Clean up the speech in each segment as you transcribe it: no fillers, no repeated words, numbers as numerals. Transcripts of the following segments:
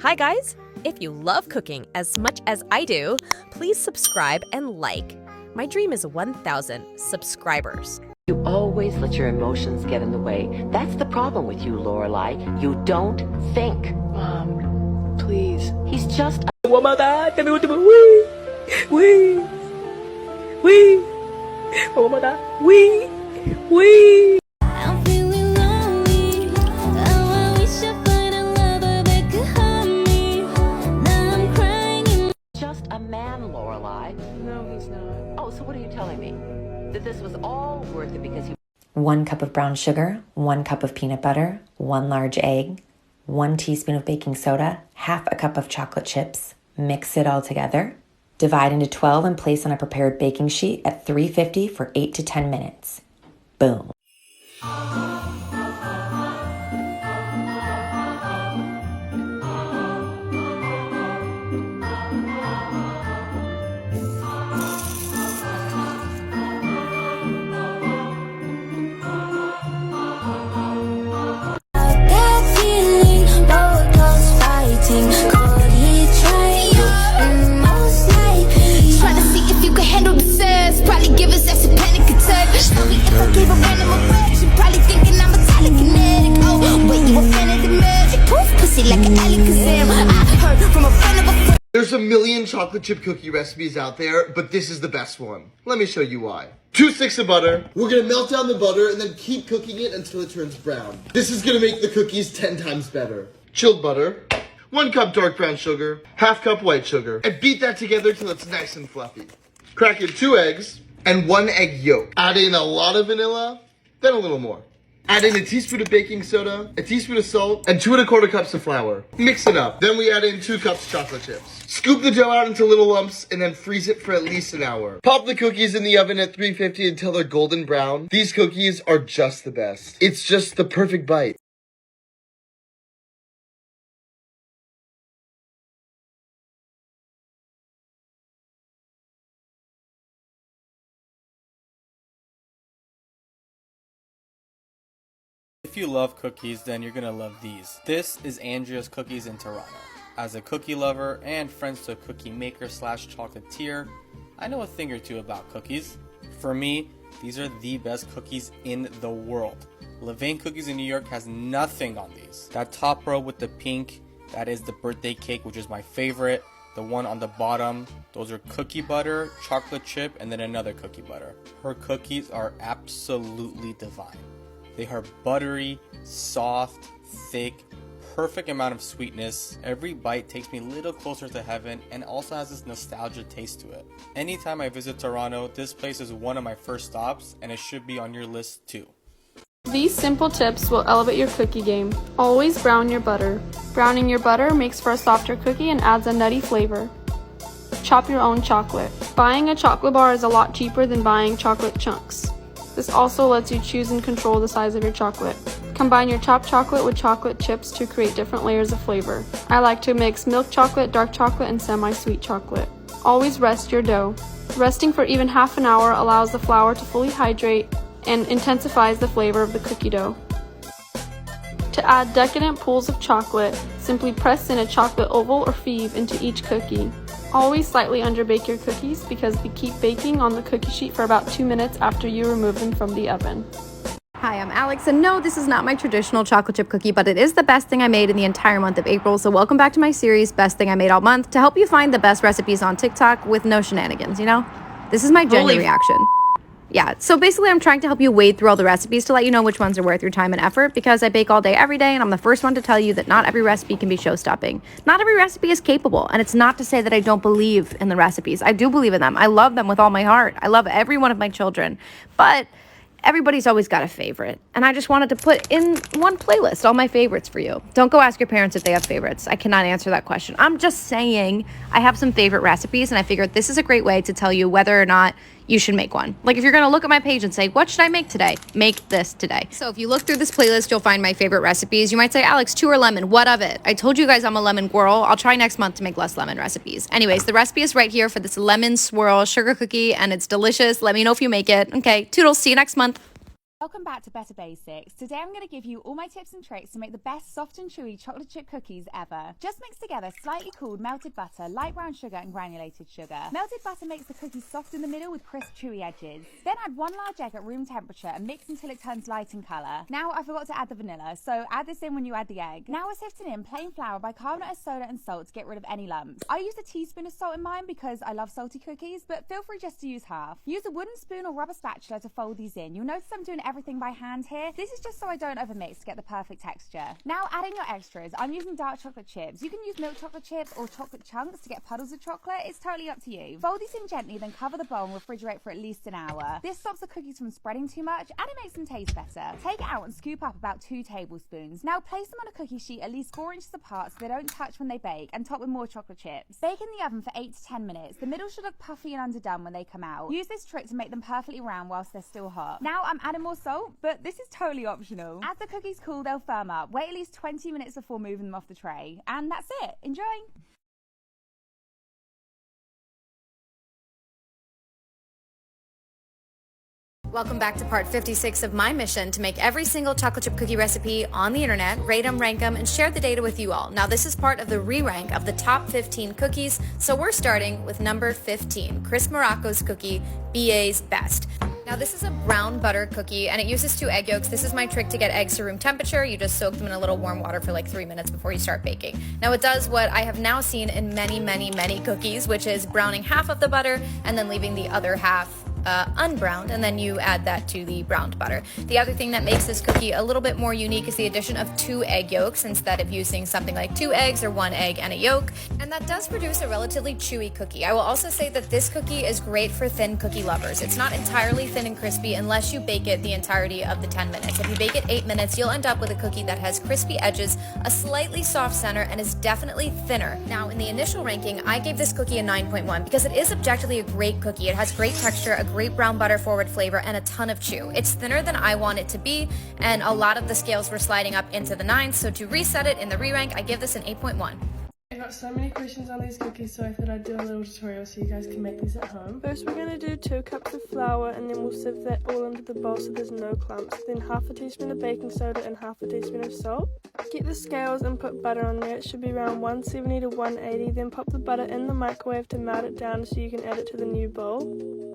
Hi guys! If you love cooking as much as I do, please subscribe and like. My dream is 1,000 subscribers. You always let your emotions get in the way. That's the problem with you, Lorelai. You don't think. Mom, please. He's just a I'm feeling lonely. Oh, I wish I find a lover that could hug me. Now I'm crying. just a man, Lorelai. No, he's not. Oh, so what are you telling me? That this was all worth it because you 1 cup of brown sugar, 1 cup of peanut butter, 1 large egg, 1 teaspoon of baking soda, half a cup of chocolate chips. Mix it all together. Divide into 12 and place on a prepared baking sheet at 350 for 8 to 10 minutes. Boom. That feeling, both us fighting. Could he try your most likely? Try to see if you can handle the sass. Probably give us that's a panic attack. Tell me if I gave a random erection. Probably thinking I'm a telekinetic. Oh, wait, you a fan of the magic? Poof, pussy like an Alakazam. I heard from a friend of a friend. There's a million chocolate chip cookie recipes out there, but this is the best one. Let me show you why. 2 sticks of butter. We're gonna melt down the butter and then keep cooking it until it turns brown. This is gonna make the cookies 10 times better. Chilled butter. 1 cup dark brown sugar. Half cup white sugar. And beat that together till it's nice and fluffy. Crack in 2 eggs and 1 egg yolk. Add in a lot of vanilla, then a little more. Add in a teaspoon of baking soda, a teaspoon of salt, and 2 1/4 cups of flour. Mix it up. Then we add in 2 cups chocolate chips. Scoop the dough out into little lumps and then freeze it for at least an hour. Pop the cookies in the oven at 350 until they're golden brown. These cookies are just the best. It's just the perfect bite. If you love cookies, then you're gonna love these. This is Andrea's Cookies in Toronto. As a cookie lover and friends to a cookie maker / chocolatier, I know a thing or two about cookies. For me, these are the best cookies in the world. Levain Cookies in New York has nothing on these. That top row with the pink, that is the birthday cake, which is my favorite. The one on the bottom, those are cookie butter, chocolate chip, and then another cookie butter. Her cookies are absolutely divine. They are buttery, soft, thick, perfect amount of sweetness. Every bite takes me a little closer to heaven and also has this nostalgia taste to it. Anytime I visit Toronto, this place is one of my first stops and it should be on your list too. These simple tips will elevate your cookie game. Always brown your butter. Browning your butter makes for a softer cookie and adds a nutty flavor. Chop your own chocolate. Buying a chocolate bar is a lot cheaper than buying chocolate chunks. This also lets you choose and control the size of your chocolate. Combine your chopped chocolate with chocolate chips to create different layers of flavor. I like to mix milk chocolate, dark chocolate, and semi-sweet chocolate. Always rest your dough. Resting for even half an hour allows the flour to fully hydrate and intensifies the flavor of the cookie dough. To add decadent pools of chocolate, simply press in a chocolate oval or fève into each cookie. Always slightly underbake your cookies because we keep baking on the cookie sheet for about 2 minutes after you remove them from the oven. Hi, I'm Alex, and no, this is not my traditional chocolate chip cookie, but it is the best thing I made in the entire month of April, so welcome back to my series, Best Thing I Made All Month, to help you find the best recipes on TikTok with no shenanigans, you know? This is my genuine reaction. Yeah, so basically I'm trying to help you wade through all the recipes to let you know which ones are worth your time and effort, because I bake all day every day and I'm the first one to tell you that not every recipe can be show-stopping. Not every recipe is capable, and it's not to say that I don't believe in the recipes. I do believe in them. I love them with all my heart. I love every one of my children, but everybody's always got a favorite, and I just wanted to put in one playlist all my favorites for you. Don't go ask your parents if they have favorites. I cannot answer that question. I'm just saying I have some favorite recipes, and I figured this is a great way to tell you whether or not you should make one. Like if you're gonna look at my page and say, what should I make today? Make this today. So if you look through this playlist, you'll find my favorite recipes. You might say, Alex, 2 or lemon, what of it? I told you guys I'm a lemon girl. I'll try next month to make less lemon recipes. Anyways, the recipe is right here for this lemon swirl sugar cookie, and it's delicious. Let me know if you make it. Okay, toodles, see you next month. Welcome back to Better Basics. Today I'm going to give you all my tips and tricks to make the best soft and chewy chocolate chip cookies ever. Just mix together slightly cooled melted butter, light brown sugar and granulated sugar. Melted butter makes the cookies soft in the middle with crisp chewy edges. Then add 1 large egg at room temperature and mix until it turns light in colour. Now I forgot to add the vanilla, so add this in when you add the egg. Now we're sifting in plain flour, bicarbonate of soda and salt to get rid of any lumps. I used a teaspoon of salt in mine because I love salty cookies, but feel free just to use half. Use a wooden spoon or rubber spatula to fold these in. You'll notice I'm doing everything by hand here. This is just so I don't overmix to get the perfect texture. Now add in your extras. I'm using dark chocolate chips. You can use milk chocolate chips or chocolate chunks to get puddles of chocolate. It's totally up to you. Fold these in gently, then cover the bowl and refrigerate for at least an hour. This stops the cookies from spreading too much and it makes them taste better. Take it out and scoop up about 2 tablespoons. Now place them on a cookie sheet at least 4 inches apart so they don't touch when they bake, and top with more chocolate chips. Bake in the oven for 8 to 10 minutes. The middle should look puffy and underdone when they come out. Use this trick to make them perfectly round whilst they're still hot. Now I'm adding more salt, but this is totally optional. As the cookies cool, they'll firm up. Wait at least 20 minutes before moving them off the tray. And that's it. Enjoy! Welcome back to part 56 of my mission to make every single chocolate chip cookie recipe on the internet, rate them, rank them, and share the data with you all. Now this is part of the re-rank of the top 15 cookies, so we're starting with number 15, Chris Morocco's cookie, BA's Best. Now this is a brown butter cookie and it uses 2 egg yolks. This is my trick to get eggs to room temperature. You just soak them in a little warm water for like 3 minutes before you start baking. Now it does what I have now seen in many cookies, which is browning half of the butter and then leaving the other half unbrowned, and then you add that to the browned butter. The other thing that makes this cookie a little bit more unique is the addition of 2 egg yolks instead of using something like 2 eggs or 1 egg and a yolk, and that does produce a relatively chewy cookie. I will also say that this cookie is great for thin cookie lovers. It's not entirely thin and crispy unless you bake it the entirety of the 10 minutes. If you bake it 8 minutes, you'll end up with a cookie that has crispy edges, a slightly soft center, and is definitely thinner. Now in the initial ranking, I gave this cookie a 9.1 because it is objectively a great cookie. It has great texture, a great brown butter forward flavor, and a ton of chew. It's thinner than I want it to be, and a lot of the scales were sliding up into the 9s, so to reset it in the re-rank, I give this an 8.1. I got so many questions on these cookies, so I thought I'd do a little tutorial so you guys can make these at home. First we're going to do 2 cups of flour, and then we'll sieve that all into the bowl so there's no clumps. Then half a teaspoon of baking soda and half a teaspoon of salt. Get the scales and put butter on there. It should be around 170 to 180. Then pop the butter in the microwave to melt it down so you can add it to the new bowl.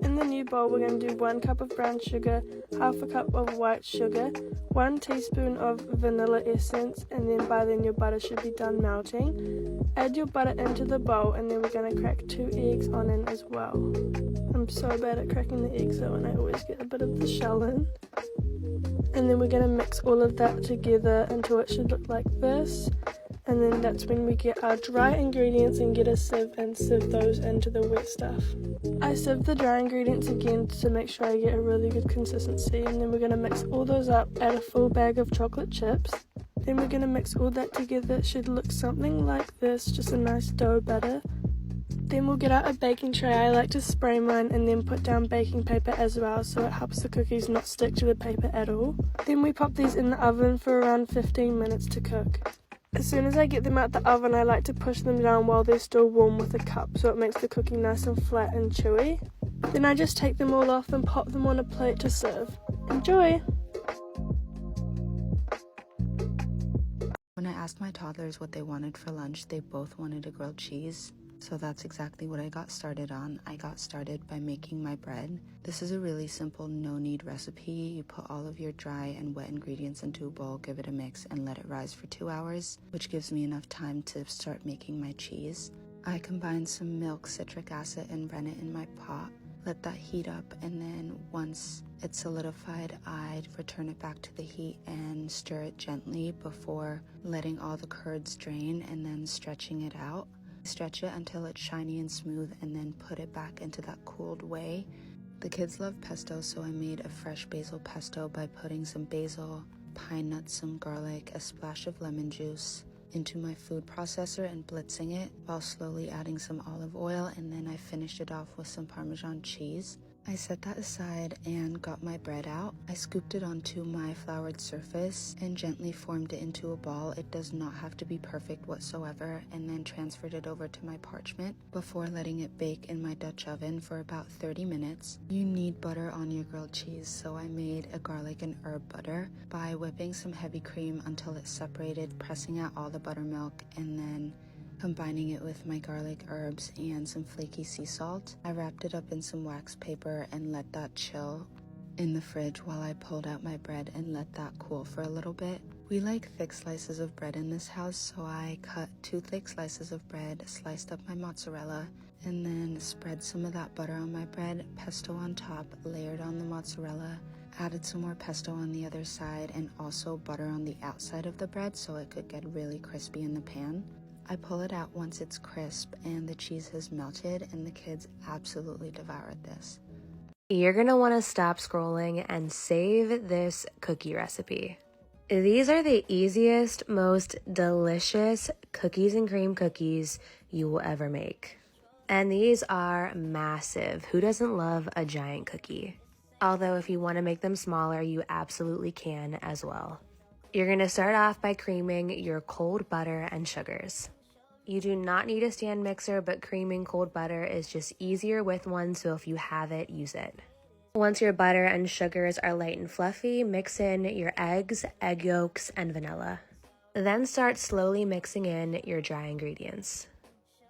In the new bowl we're going to do 1 cup of brown sugar, half a cup of white sugar, 1 teaspoon of vanilla essence, and then by then your butter should be done melting. Add your butter into the bowl, and then we're going to crack 2 eggs on in as well. I'm so bad at cracking the eggs though, and I always get a bit of the shell in. And then we're going to mix all of that together until it should look like this. And then that's when we get our dry ingredients and get a sieve and sieve those into the wet stuff. I sieve the dry ingredients again to make sure I get a really good consistency, and then we're going to mix all those up, add a full bag of chocolate chips. Then we're going to mix all that together. It should look something like this, just a nice dough batter. Then we'll get out a baking tray. I like to spray mine and then put down baking paper as well, so it helps the cookies not stick to the paper at all. Then we pop these in the oven for around 15 minutes to cook. As soon as I get them out the oven, I like to push them down while they're still warm with a cup, so it makes the cookie nice and flat and chewy. Then I just take them all off and pop them on a plate to serve. Enjoy! When I asked my toddlers what they wanted for lunch, they both wanted a grilled cheese. So that's exactly what I got started on. I got started by making my bread. This is a really simple no-knead recipe. You put all of your dry and wet ingredients into a bowl, give it a mix, and let it rise for 2 hours, which gives me enough time to start making my cheese. I combine some milk, citric acid, and rennet in my pot. Let that heat up, and then once it's solidified, I'd return it back to the heat and stir it gently before letting all the curds drain and then stretching it out. Stretch it until it's shiny and smooth, and then put it back into that cooled whey. The kids love pesto, so I made a fresh basil pesto by putting some basil, pine nuts, some garlic, a splash of lemon juice into my food processor and blitzing it while slowly adding some olive oil, and then I finished it off with some Parmesan cheese. I set that aside and got my bread out. I scooped it onto my floured surface and gently formed it into a ball. It does not have to be perfect whatsoever, and then transferred it over to my parchment before letting it bake in my Dutch oven for about 30 minutes. You need butter on your grilled cheese, so I made a garlic and herb butter by whipping some heavy cream until it's separated, pressing out all the buttermilk, and then combining it with my garlic, herbs, and some flaky sea salt. I wrapped it up in some wax paper and let that chill in the fridge while I pulled out my bread and let that cool for a little bit. We like thick slices of bread in this house, so I cut 2 thick slices of bread, sliced up my mozzarella, and then spread some of that butter on my bread, pesto on top, layered on the mozzarella, added some more pesto on the other side, and also butter on the outside of the bread so it could get really crispy in the pan. I pull it out once it's crisp and the cheese has melted, and the kids absolutely devoured this. You're gonna wanna stop scrolling and save this cookie recipe. These are the easiest, most delicious cookies and cream cookies you will ever make. And these are massive. Who doesn't love a giant cookie? Although if you wanna make them smaller, you absolutely can as well. You're gonna start off by creaming your cold butter and sugars. You do not need a stand mixer, but creaming cold butter is just easier with one, so if you have it, use it. Once your butter and sugars are light and fluffy, mix in your eggs, egg yolks, and vanilla. Then start slowly mixing in your dry ingredients.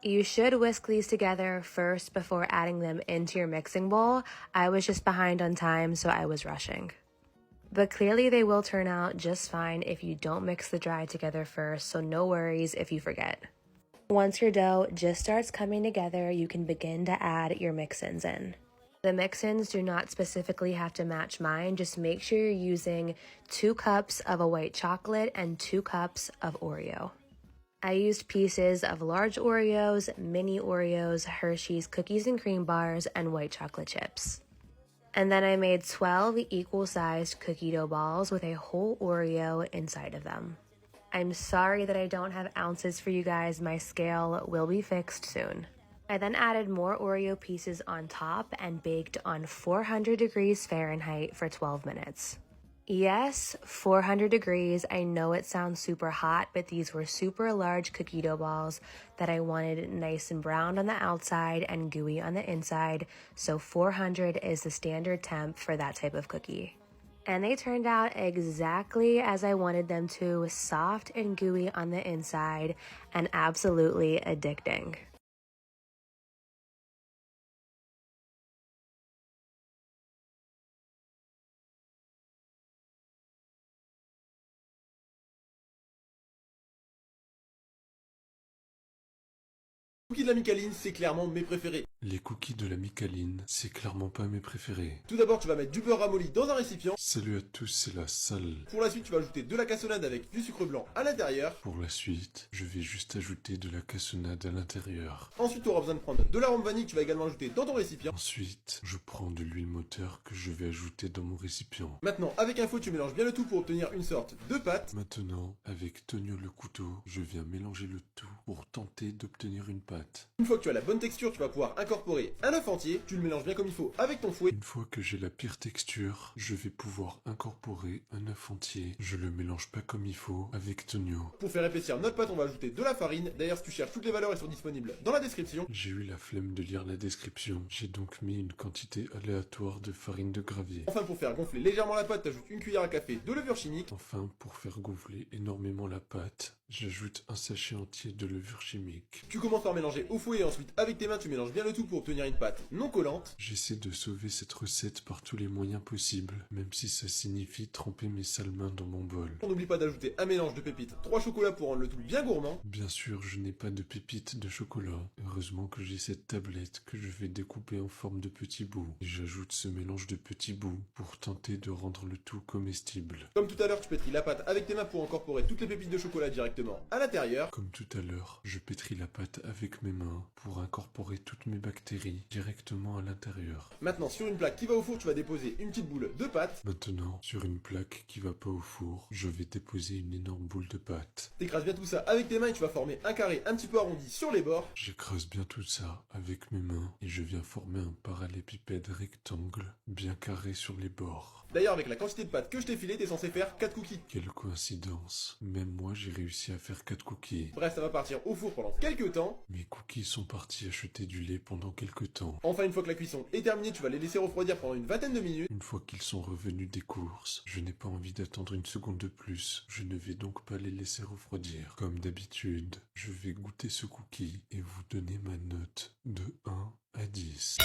You should whisk these together first before adding them into your mixing bowl. I was just behind on time, so I was rushing. But clearly they will turn out just fine if you don't mix the dry together first, so no worries if you forget. Once your dough just starts coming together, you can begin to add your mix-ins in. The mix-ins do not specifically have to match mine, just make sure you're using 2 cups of a white chocolate and 2 cups of Oreo. I used pieces of large Oreos, mini Oreos, Hershey's cookies and cream bars, and white chocolate chips. And then I made 12 equal-sized cookie dough balls with a whole Oreo inside of them. I'm sorry that I don't have ounces for you guys. My scale will be fixed soon. I then added more Oreo pieces on top and baked on 400 degrees Fahrenheit for 12 minutes. Yes, 400 degrees. I know it sounds super hot, but these were super large cookie dough balls that I wanted nice and brown on the outside and gooey on the inside, so 400 is the standard temp for that type of cookie. And they turned out exactly as I wanted them to, soft and gooey on the inside and absolutely addicting. Les cookies de la Micaline, c'est clairement mes préférés. Les cookies de la Micaline, c'est clairement pas mes préférés. Tout d'abord, tu vas mettre du beurre ramolli dans un récipient. Salut à tous, c'est la salle. Pour la suite, tu vas ajouter de la cassonade avec du sucre blanc à l'intérieur. Pour la suite, je vais juste ajouter de la cassonade à l'intérieur. Ensuite, tu auras besoin de prendre de l'arôme vanille que tu vas également ajouter dans ton récipient. Ensuite, je prends de l'huile moteur que je vais ajouter dans mon récipient. Maintenant, avec un fouet, tu mélanges bien le tout pour obtenir une sorte de pâte. Maintenant, avec Tonio le couteau, je viens mélanger le tout pour tenter d'obtenir une pâte. Une fois que tu as la bonne texture, tu vas pouvoir incorporer un œuf entier. Tu le mélanges bien comme il faut avec ton fouet. Une fois que j'ai la pire texture, je vais pouvoir incorporer un œuf entier. Je le mélange pas comme il faut avec Tonio. Pour faire épaissir notre pâte, on va ajouter de la farine. D'ailleurs, si tu cherches toutes les valeurs, elles sont disponibles dans la description. J'ai eu la flemme de lire la description. J'ai donc mis une quantité aléatoire de farine de gravier. Enfin, pour faire gonfler légèrement la pâte, tu ajoutes une cuillère à café de levure chimique. Enfin, pour faire gonfler énormément la pâte, j'ajoute un sachet entier de levure chimique. Tu commences par mélanger au fouet et ensuite avec tes mains tu mélanges bien le tout pour obtenir une pâte non collante. J'essaie de sauver cette recette par tous les moyens possibles, même si ça signifie tremper mes sales mains dans mon bol. On n'oublie pas d'ajouter un mélange de pépites, 3 chocolats pour rendre le tout bien gourmand. Bien sûr, je n'ai pas de pépites de chocolat. Heureusement que j'ai cette tablette que je vais découper en forme de petits bouts. Et j'ajoute ce mélange de petits bouts pour tenter de rendre le tout comestible. Comme tout à l'heure, tu pétris la pâte avec tes mains pour incorporer toutes les pépites de chocolat directement directement à l'intérieur. Comme tout à l'heure, je pétris la pâte avec mes mains pour incorporer toutes mes bactéries directement à l'intérieur. Maintenant, sur une plaque qui va au four, tu vas déposer une petite boule de pâte. Maintenant, sur une plaque qui va pas au four, je vais déposer une énorme boule de pâte. T'écrases bien tout ça avec tes mains et tu vas former un carré un petit peu arrondi sur les bords. J'écrase bien tout ça avec mes mains et je viens former un parallépipède rectangle bien carré sur les bords. D'ailleurs, avec la quantité de pâte que je t'ai filée, t'es censé faire 4 cookies. Quelle coïncidence. Même moi, j'ai réussi à faire 4 cookies. Bref, ça va partir au four pendant quelques temps. Mes cookies sont partis acheter du lait pendant quelques temps. Enfin, une fois que la cuisson est terminée, tu vas les laisser refroidir pendant une vingtaine de minutes. Une fois qu'ils sont revenus des courses, je n'ai pas envie d'attendre une seconde de plus. Je ne vais donc pas les laisser refroidir. Comme d'habitude, je vais goûter ce cookie et vous donner ma note de 1 à 10.